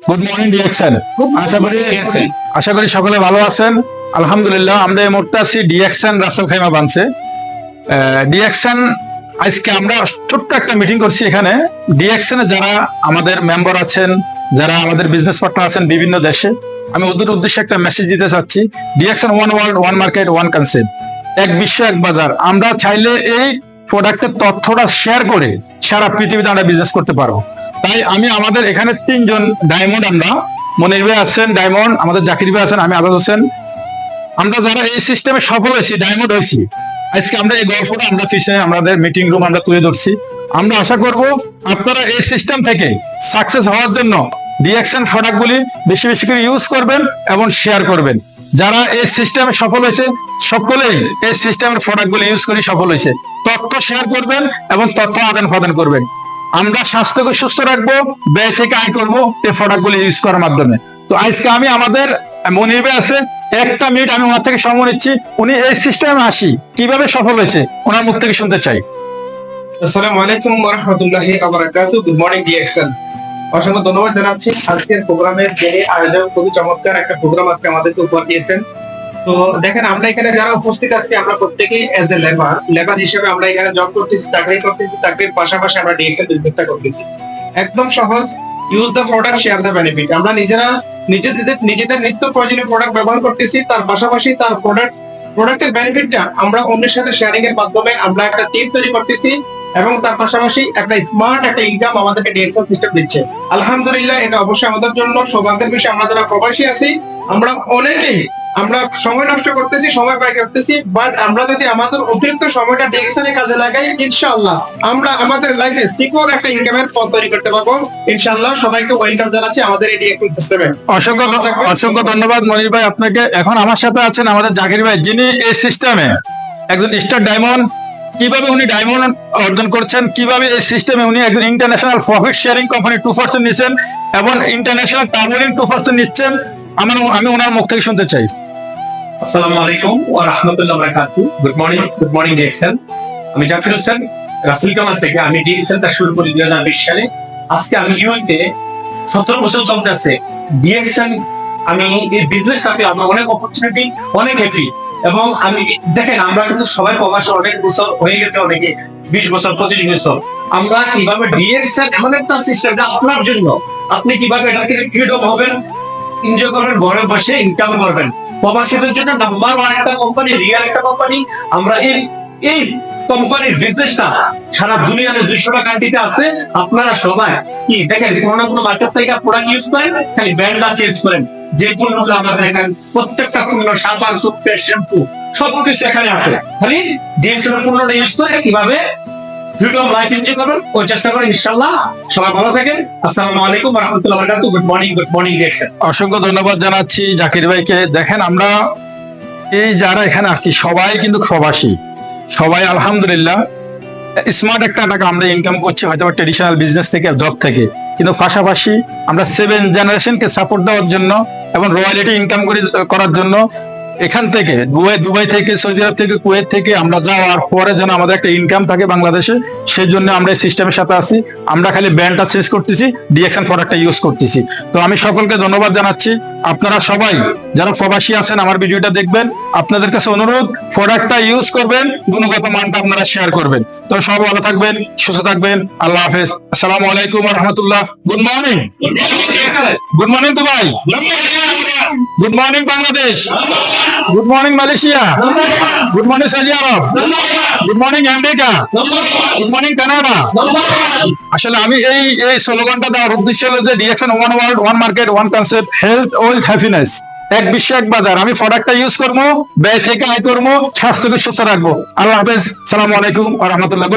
Good morning DXN. আশা করি সকলে ভালো আছেন। আলহামদুলিল্লাহ, আমরা এই মুহূর্তে আছি ডিএক্সএন রাসেল খাইমা বানছে। ডিএক্সএন আজকে আমরা ছোট্ট একটা মিটিং করছি এখানে। ডিএক্সএন এ যারা আমাদের মেম্বার আছেন, যারা আমাদের বিজনেস পার্টনার আছেন বিভিন্ন দেশে, আমি ওদের উদ্দেশ্যে একটা মেসেজ দিতে চাচ্ছি। DXN one world, one market, one concept, এক বিশ্ব এক বাজার। আমরা চাইলে এই প্রোডাক্টের তথ্যটা শেয়ার করে সারা পৃথিবীতে আমরা বিজনেস করতে পারবো। তাই আমি আমাদের এখানে তিনজন ডায়মন্ড, আমরা মনির ভাই আছেন ডায়মন্ড, আমাদের জাকির ভাই আছেন, আমি আজাদ হোসেন, আমরা যারা এই সিস্টেমে সফল হয়েছি, ডায়মন্ড হয়েছি, আজকে আমরা এই গল্পটা আমরা পিছনে আমাদের মিটিং রুম আমরা তুলে ধরছি। আমরা আশা করব আপনারা এই সিস্টেম থেকে সাকসেস হওয়ার জন্য ডিএক্সএন প্রোডাক্টগুলি বেশি বেশি করে ইউজ করবেন এবং শেয়ার করবেন। যারা এই সিস্টেমে সফল হয়েছে সকলেই এই সিস্টেমের প্রোডাক্টগুলি ইউজ করে সফল হয়েছে। তথ্য শেয়ার করবেন এবং তথ্য আদান প্রদান করবেন। আমরা স্বাস্থ্যকে সুস্থ রাখবো, ব্যয় থেকে আয় করবো এই প্রোডাক্টগুলি ইউজ করার মাধ্যমে। তো আজকে আমি আমাদের মনির ভাই আছে, একটা মিনিট আমি ওনার থেকে সময় নিচ্ছি। উনি এই সিস্টেমে আসি কিভাবে সফল হয়েছে ওনার মুখ থেকে শুনতে চাই। আসসালামু আলাইকুম ওয়া রাহমাতুল্লাহি ওয়া বারাকাতুহু। Good morning DXN. অসংখ্য ধন্যবাদ জানাচ্ছি আজকের প্রোগ্রামের যে আয়োজন, খুবই চমৎকার একটা প্রোগ্রাম আজকে আমাদেরকে উপহার দিয়েছেন। তো দেখেন, আমরা এখানে যারা উপস্থিত আছি আমরা প্রত্যেকেই এজ এ লেবার হিসেবে আমরা এখানে জব করতেছি, চাকরি করতেছি, চাকরির পাশাপাশি আমরা ডিএক্সএন বিজনেসটা করতেছি। একদম সহজ, use the product, share the benefit. আমরা নিজেরা নিজেদের নিত্য প্রয়োজনীয় প্রোডাক্ট ব্যবহার করতেছি, তার পাশাপাশি তার প্রোডাক্টের বেনিফিটটা আমরা অন্যের সাথে শেয়ারিং এর মাধ্যমে আমরা একটা টিম তৈরি করতেছি এবং তার পাশাপাশি একটা স্মার্ট একটা ইনকাম আমাদেরকে ডিএক্সএন সিস্টেম দিচ্ছে। আলহামদুলিল্লাহ, এটা অবশ্যই আমাদের জন্য সৌভাগ্যের বিষয়। আমরা যারা প্রবাসী আছি আমরা অনেকেই আমরা সময় নষ্ট করতেছি, সময় ব্যয় করতেছি, বাট আমরা যদি আমাদের অতিরিক্ত সময়টা ডিএক্সএন এ কাজে লাগাই, ইনশাআল্লাহ আমরা আমাদের লাইফে সিকিউর একটা ইনকামের পথ তৈরি করতে পারবো। ইনশাআল্লাহ সবাইকে ওয়েলকাম জানাচ্ছি আমাদের এই ডিএক্সএন সিস্টেমে। অসংখ্য ধন্যবাদ মনির ভাই আপনাকে। এখন আমার সাথে আছেন আমাদের জাকির ভাই, যিনি এই সিস্টেমে একজন স্টার ডায়মন্ড। কিভাবে উনি ডায়মন্ড অর্জন করছেন, কিভাবে এই সিস্টেমে উনি একজন ইন্টারন্যাশনাল প্রফিট শেয়ারিং কোম্পানি 2% নিচ্ছেন এবং ইন্টারন্যাশনাল টার্গেটিং 2% নিচ্ছেন, আমি ওনার মুখ থেকে শুনতে চাই। আসসালামু আলাইকুম ওয়া রাহমাতুল্লাহি ওয়া বারাকাতুহু। Good morning DXN. আমি জাকির হোসেন রাসেল কামাল থেকে। আমি ডিএক্সএনটা শুরু করি 2020 সালে। আজকে আমি ইউএতে 17 বছর চলতেছে ডিএক্সএন। আমি এই বিজনেস সাথে আমার অনেক অপরচুনিটি, অনেক হ্যাপি। এবং আমি দেখেন, আমরা কিন্তু সবাই প্রবাসে অনেক বছর হয়ে গেছে, অনেকে 20 বছর 25 বছর। আমরা কিভাবে ডিএক্সএন এমন একটা সিস্টেম আপনার জন্য, আপনি কিভাবে এটাকে ফ্রিডম হবেন, এনজয় করবেন, ঘরে বসে ইনকাম করবেন। প্রবাসীদের জন্য নাম্বার ওয়ান একটা কোম্পানি, রিয়াল একটা কোম্পানি। আমরা এই কোম্পানির বিজনেসটা সারা দুনিয়াতে 200টা কান্ট্রিতে আছে। আপনারা সবাই কি দেখেন, কোনো না কোনো মার্কেট থেকে প্রোডাক্ট ইউজ করেন, খালি ব্র্যান্ডটা চেঞ্জ করেন। যে পণ্যগুলো আমাদের এখানে প্রত্যেকটা পণ্য, সাবান, টুথপেস্ট, শ্যাম্পু সবকিছু এখানে আছে। খালি ডিএক্সএন পণ্যটা ইউজ করে কিভাবে ফ্রিডম লাইফ এনজয় করবেন ওই চেষ্টা করেন। ইনশাআল্লাহ সবাই ভালো থাকেন। আসসালামু আলাইকুম ওয়া রাহমাতুল্লাহি ওয়া বারাকাতুহু। Good morning DXN. অসংখ্য ধন্যবাদ জানাচ্ছি জাকির ভাইকে। দেখেন, আমরা এই যারা এখানে আসছি সবাই কিন্তু প্রবাসী, সবাই আলহামদুলিল্লাহ স্মার্ট একটা টাকা আমরা ইনকাম করছি, হয়তো ট্রেডিশনাল বিজনেস থেকে, জব থেকে, কিন্তু পাশাপাশি আমরা 7 জেনারেশনকে সাপোর্ট দেওয়ার জন্য এবং রয়্যালিটি ইনকাম করার জন্য এখান থেকে দুবাই থেকে, সৌদি আরব থেকে, কুয়েত থেকে আমরা যাওয়ার পরে যেন আমাদের একটা ইনকাম থাকে বাংলাদেশে, সেই জন্য আমরা এই সিস্টেমের সাথে আছি। আমরা খালি ব্র্যান্ডটা চেঞ্জ করতেছি, ডিএক্সএন প্রোডাক্টটা ইউজ করতেছি। তো আমি সকলকে ধন্যবাদ জানাচ্ছি। আপনারা সবাই যারা প্রবাসী আছেন আমার ভিডিওটা দেখবেন, আপনাদের কাছে অনুরোধ, প্রোডাক্টটা ইউজ করবেন, গুণগত মানটা আপনারা শেয়ার করবেন। তো সবাই ভালো থাকবেন, সুস্থ থাকবেন। আল্লাহ হাফেজ। আসসালামু আলাইকুম ওয়া রাহমাতুল্লাহ। Good morning. Good morning Dubai. Good morning Bangladesh. Good morning Malaysia. Good morning সৌদি আরব। Good morning America. Good morning Canada. আসলে আমি এই স্লোগানটা দেওয়ার উদ্দেশ্য হলো যে DXN one world, one market, one concept, health, wealth, happiness, এক বিশ্ব এক বাজার। আমি প্রোডাক্টটা ইউজ করবো, ব্যয় থেকে আয় করবো, স্বাস্থ্যকে সুস্থ রাখবো। আল্লাহ হাফেজ। সালামু আলাইকুম ওয়া রাহমাতুল্লাহ।